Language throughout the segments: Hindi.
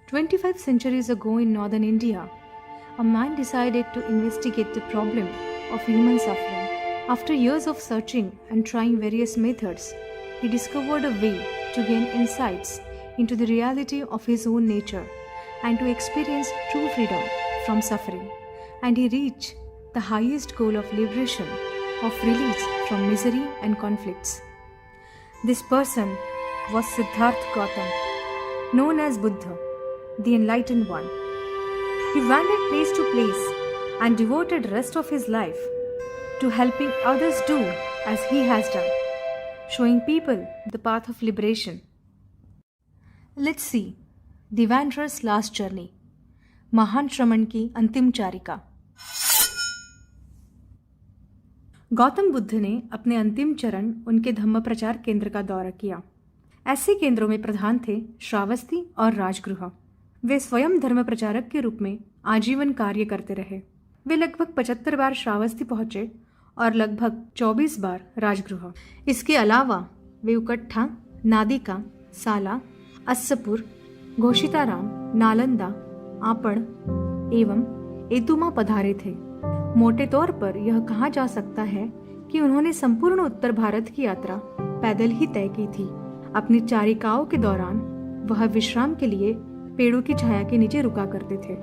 25 centuries ago in northern India, a man decided to investigate the problem of human suffering. After years of searching and trying various methods, he discovered a way to gain insights into the reality of his own nature and to experience true freedom from suffering. And he reached the highest goal of liberation, of release from misery and conflicts. This person was Siddhartha Gautama, known as Buddha, the Enlightened One. He wandered place to place and devoted rest of his life to helping others do as he has done, showing people the path of liberation. Let's see the Wanderer's Last Journey, महान श्रमण की अंतिम चारिका। गौतम बुद्ध ने अपने अंतिम चरण उनके धम्म प्रचार केंद्र का दौरा किया। ऐसे केंद्रों में प्रधान थे श्रावस्ती और राजगृह। वे स्वयं धर्म प्रचारक के रूप में आजीवन कार्य करते रहे। वे लगभग 75 बार श्रावस्ती पहुंचे और लगभग 24 बार राजगृह। इसके अलावा वे उकट्ठा, नादिका, साला, अस्सपुर, घोषिताराम, नालंदा, आपण एवं एतुमा पधारे थे। मोटे तौर पर यह कहा जा सकता है कि उन्होंने संपूर्ण उत्तर भारत की यात्रा पैदल ही तय की थी। अपनी चारिकाओं के दौरान वह विश्राम के लिए पेड़ों की छाया के नीचे रुका करते थे।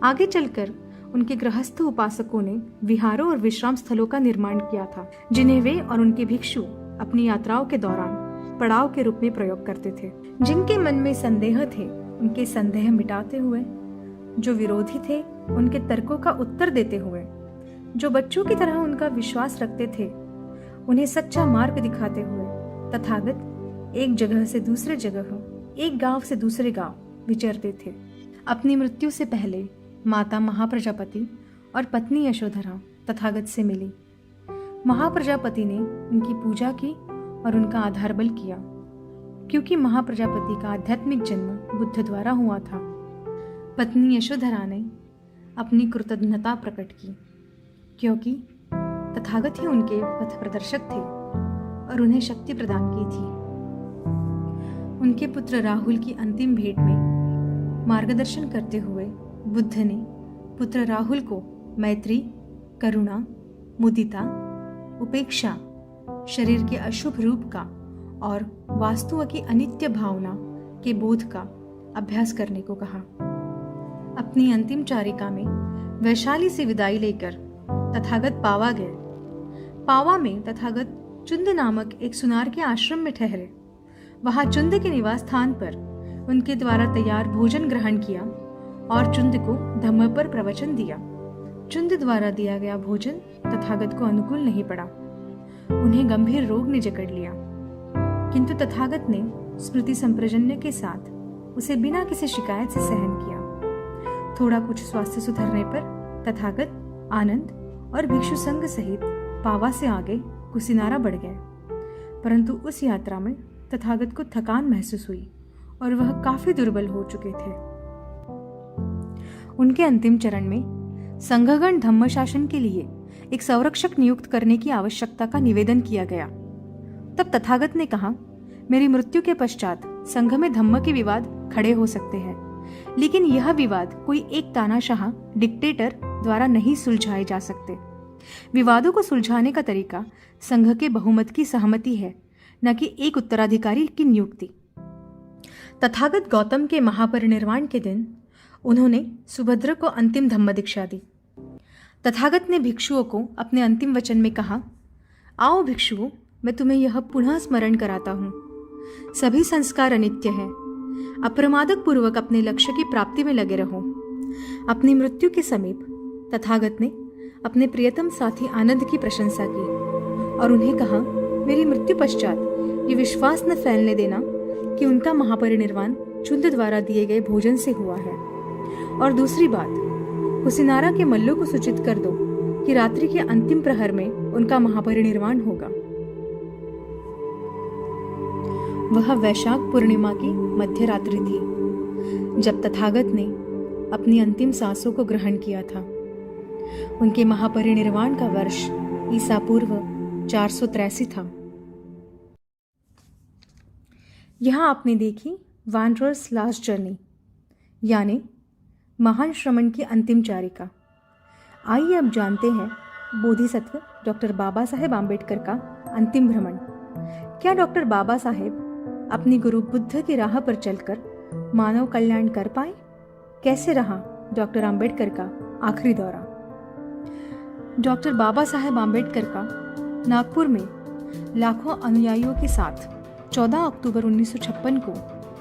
आगे चलकर उनके गृहस्थ उपासकों ने विहारों और विश्राम स्थलों का निर्माण किया था, जिन्हें वे और उनके भिक्षु अपनी यात्राओं के दौरान पड़ाव के रूप में प्रयोग करते थे। जिनके मन में संदेह थे उनके संदेह मिटाते हुए, जो विरोधी थे उनके तर्कों का उत्तर देते हुए, जो बच्चों की तरह उनका विश्वास रखते थे उन्हें सच्चा मार्ग दिखाते हुए तथागत एक जगह से दूसरे जगह, एक गांव से दूसरे गांव विचरते थे। अपनी मृत्यु से पहले माता महाप्रजापति और पत्नी यशोधरा तथागत से मिली। महाप्रजापति ने उनकी पूजा की और उनका आधार बल किया, क्योंकि महाप्रजापति का आध्यात्मिक जन्म बुद्ध द्वारा हुआ था। पत्नी यशोधरा ने अपनी कृतज्ञता प्रकट की, क्योंकि तथागत ही उनके पथ प्रदर्शक थे और उन्हें शक्ति प्रदान की थी। उनके पुत्र राहुल की अंतिम भेंट में मार्गदर्शन करते हुए बुद्ध ने पुत्र राहुल को मैत्री, करुणा, मुदिता, उपेक्षा, शरीर के अशुभ रूप का और वास्तुओं की अनित्य भावना के बोध का अभ्यास करने को कहा। अपनी अंतिम चारिका में वैशाली से विदाई लेकर तथागत पावा गए। पावा में तथागत चुंद नामक एक सुनार के आश्रम में ठहरे। वहां चुंद के निवास स्थान पर उनके द्वारा तैयार भोजन ग्रहण किया और चुंद को धम्म पर प्रवचन दिया। चुंद द्वारा दिया गया भोजन तथागत को अनुकूल नहीं पड़ा। उन्हें गंभीर रोग ने जकड़ लिया, किंतु तथागत ने स्मृति संप्रजन्य के साथ उसे बिना किसी शिकायत से सहन किया। थोड़ा कुछ स्वास्थ्य सुधरने पर तथागत आनंद और भिक्षु संघ सहित पावा से आगे कुसिनारा बढ़ गए। परंतु उस यात्रा में तथागत को थकान महसूस हुई और वह काफी दुर्बल हो चुके थे। उनके अंतिम चरण में संघगण धम्म शासन के लिए एक संरक्षक नियुक्त करने की आवश्यकता का निवेदन किया गया। तब तथागत ने कहा, मेरी मृत्यु के पश्चात संघ में धम्म के विवाद खड़े हो सकते हैं, लेकिन यह विवाद कोई एक तानाशाह डिक्टेटर द्वारा नहीं सुलझाए जा सकते। विवादों को सुलझाने का तरीका संघ के बहुमत की सहमति है, न कि एक उत्तराधिकारी की नियुक्ति। तथागत गौतम के महापरिनिर्वाण के दिन उन्होंने सुभद्र को अंतिम धम्म दीक्षा दी। तथागत ने भिक्षुओं को अपने अंतिम वचन में कहा, आओ भिक्षुओं, मैं तुम्हें यह पुनः स्मरण कराता हूँ। सभी संस्कार अनित्य हैं। अप्रमादक पूर्वक अपने लक्ष्य की प्राप्ति में लगे रहो। अपनी मृत्यु के समीप तथागत ने अपने प्रियतम साथी आनंद की प्रशंसा की और उन्हें कहा, मेरी मृत्यु पश्चात ये विश्वास न फैलने देना कि उनका महापरिनिर्वाण चुंद द्वारा दिए गए भोजन से हुआ है। और दूसरी बात, कुसिनारा के मल्लों को सूचित कर दो कि रात्रि के अंतिम प्रहर में उनका महापरिनिर्वाण होगा। वह वैशाख पूर्णिमा की मध्य रात्रि थी जब तथागत ने अपनी अंतिम सांसों को ग्रहण किया था। उनके महापरिनिर्वाण का वर्ष ईसा पूर्व 483 था। यहाँ आपने देखी वांडरर्स लास्ट जर्नी, यानी महान श्रमण की अंतिम चारिका। आइए अब जानते हैं बोधिसत्व डॉक्टर बाबा साहेब आम्बेडकर का अंतिम भ्रमण। क्या डॉक्टर बाबा साहेब अपनी गुरु बुद्ध की राह पर चलकर मानव कल्याण कर पाए? कैसे रहा डॉक्टर आम्बेडकर का आखिरी दौरा? डॉक्टर बाबा साहेब आम्बेडकर का नागपुर में लाखों अनुयायियों के साथ 14 अक्टूबर 1956 को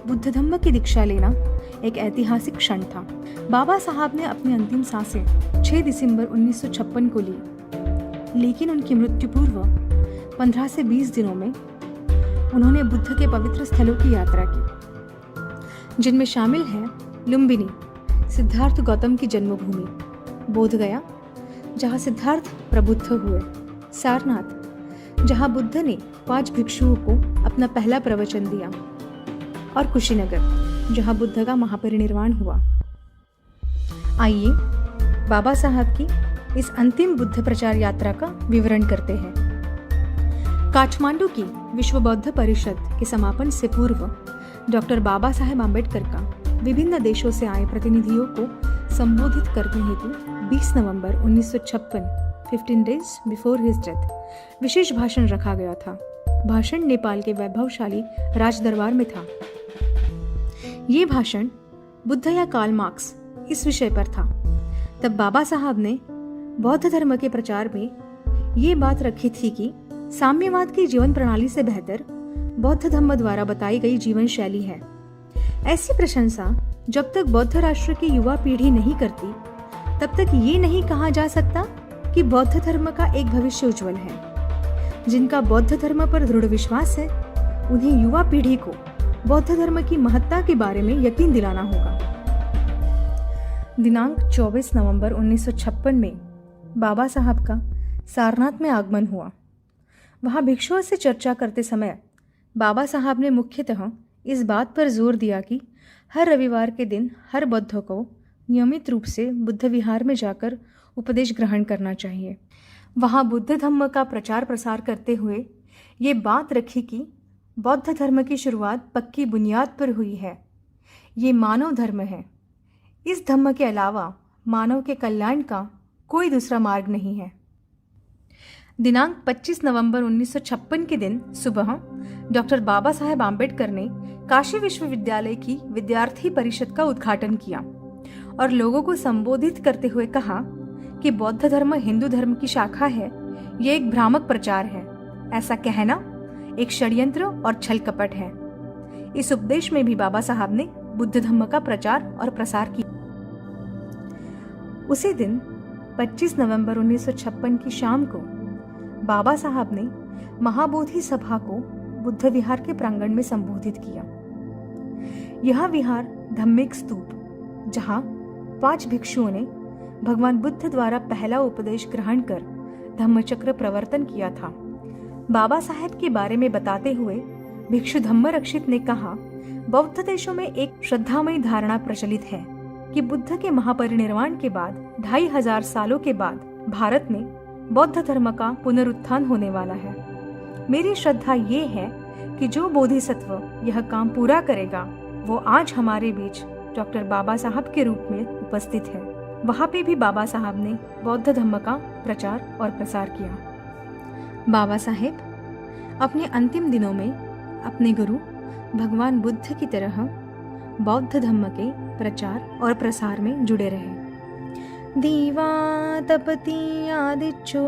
बुद्ध धम्म की दीक्षा लेना एक ऐतिहासिक क्षण था। बाबा साहब ने अपनी अंतिम सांसें 6 दिसंबर 1956 को ली, लेकिन उनकी मृत्यु पूर्व 15 से 20 दिनों में उन्होंने बुद्ध के पवित्र स्थलों की यात्रा की, जिनमें शामिल है लुम्बिनी, सिद्धार्थ गौतम की जन्मभूमि, बोधगया जहाँ सिद्धार्थ प्रबुद्ध हुए, सारनाथ जहाँ बुद्ध ने 5 भिक्षुओं को अपना पहला प्रवचन दिया, और कुशीनगर जहाँ बुद्ध का महापरिनिर्वाण हुआ। आइए बाबा साहब की इस अंतिम बुद्ध प्रचार यात्रा का विवरण करते हैं। काठमांडू की विश्व बौद्ध परिषद के समापन से पूर्व डॉक्टर बाबा साहेब आम्बेडकर का विभिन्न देशों से आए प्रतिनिधियों को संबोधित करने हेतु 20 नवंबर 1956 15 डेज बिफोर हिज डेथ विशेष भाषण रखा गया था। भाषण नेपाल के वैभवशाली राज दरबार में था। ये भाषण बुद्ध या कार्ल मार्क्स इस विषय पर था। तब बाबा साहब ने बौद्ध धर्म के प्रचार में ये बात रखी थी कि साम्यवाद की जीवन प्रणाली से बेहतर बौद्ध धर्म द्वारा बताई गई जीवन शैली है। ऐसी प्रशंसा जब तक बौद्ध राष्ट्र की युवा पीढ़ी नहीं करती, तब तक ये नहीं कहा जा सकता कि बौद्ध धर्म का एक भविष्य उज्जवल है। जिनका बौद्ध धर्म पर दृढ़ विश्वास है, उन्हें युवा पीढ़ी को बौद्ध धर्म की महत्ता के बारे में यकीन दिलाना होगा। दिनांक 24 नवंबर 1956 में बाबा साहब का सारनाथ में आगमन हुआ। वहां भिक्षुओं से चर्चा करते समय बाबा साहब ने मुख्यतः इस बात पर जोर दिया कि हर रविवार के दिन हर बौद्ध को नियमित रूप से बुद्ध विहार में जाकर उपदेश ग्रहण करना चाहिए। वहां बुद्ध धम्म का प्रचार प्रसार करते हुए ये बात रखी कि बौद्ध धर्म की शुरुआत पक्की बुनियाद पर हुई है। ये मानव धर्म है। इस धम्म के अलावा मानव के कल्याण का कोई दूसरा मार्ग नहीं है। दिनांक 25 नवंबर 1956 के दिन सुबह डॉक्टर बाबा साहेब आम्बेडकर ने काशी विश्वविद्यालय की विद्यार्थी परिषद का उद्घाटन किया और लोगों को संबोधित करते हुए कहा कि बौद्ध धर्म हिंदू धर्म की शाखा है। यह एक भ्रामक प्रचार है। ऐसा कहना एक षड्यंत्र और छल कपट है। इस उपदेश में भी बाबा साहब ने बुद्ध धम्म का प्रचार और प्रसार किया। उसी दिन 25 नवंबर 1956 की शाम को बाबा साहब ने महाबोधि सभा को बुद्ध विहार के प्रांगण में संबोधित किया। यह विहार धम्मिक स्तूप, जहां 5 भिक्षुओं ने भगवान बुद्ध द्वारा पहला उपदेश ग्रहण कर धम्मचक्र प्रवर्तन किया था। बाबा साहेब के बारे में बताते हुए भिक्षु धम्म रक्षित ने कहा, बौद्ध देशों में एक श्रद्धामयी धारणा प्रचलित है कि बुद्ध के महापरिनिर्वाण के बाद 2500 सालों के बाद भारत में बौद्ध धर्म का पुनरुत्थान होने वाला है। मेरी श्रद्धा ये है कि जो बोधिसत्व यह काम पूरा करेगा, वो आज हमारे बीच डॉक्टर बाबा साहब के रूप में उपस्थित है। वहाँ पे भी बाबा साहब ने बौद्ध धर्म का प्रचार और प्रसार किया। बाबा साहेब अपने अंतिम दिनों में अपने गुरु भगवान बुद्ध की तरह बौद्ध धर्म के प्रचार और प्रसार में जुड़े रहे। दीवा तपति आदिच्यो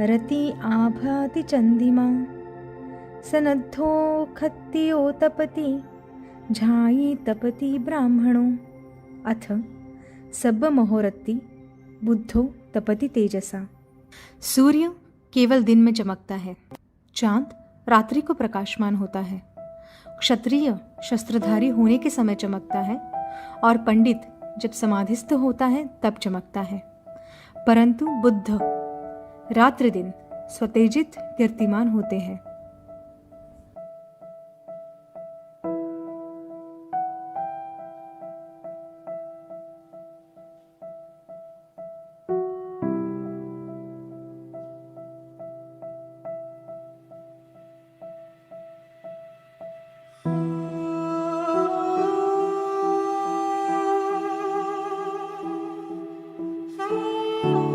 रति आभाति चंदिमा सनद्धो खत्तियो तपति झाई तपति ब्राह्मणो अथ सब महोरत्ति बुद्धो तपति तेजसा। सूर्य केवल दिन में चमकता है, चांद रात्रि को प्रकाशमान होता है, क्षत्रिय शस्त्रधारी होने के समय चमकता है और पंडित जब समाधिस्थ होता है तब चमकता है, परंतु बुद्ध रात्रि दिन स्वतेजित कीर्तिमान होते हैं। है।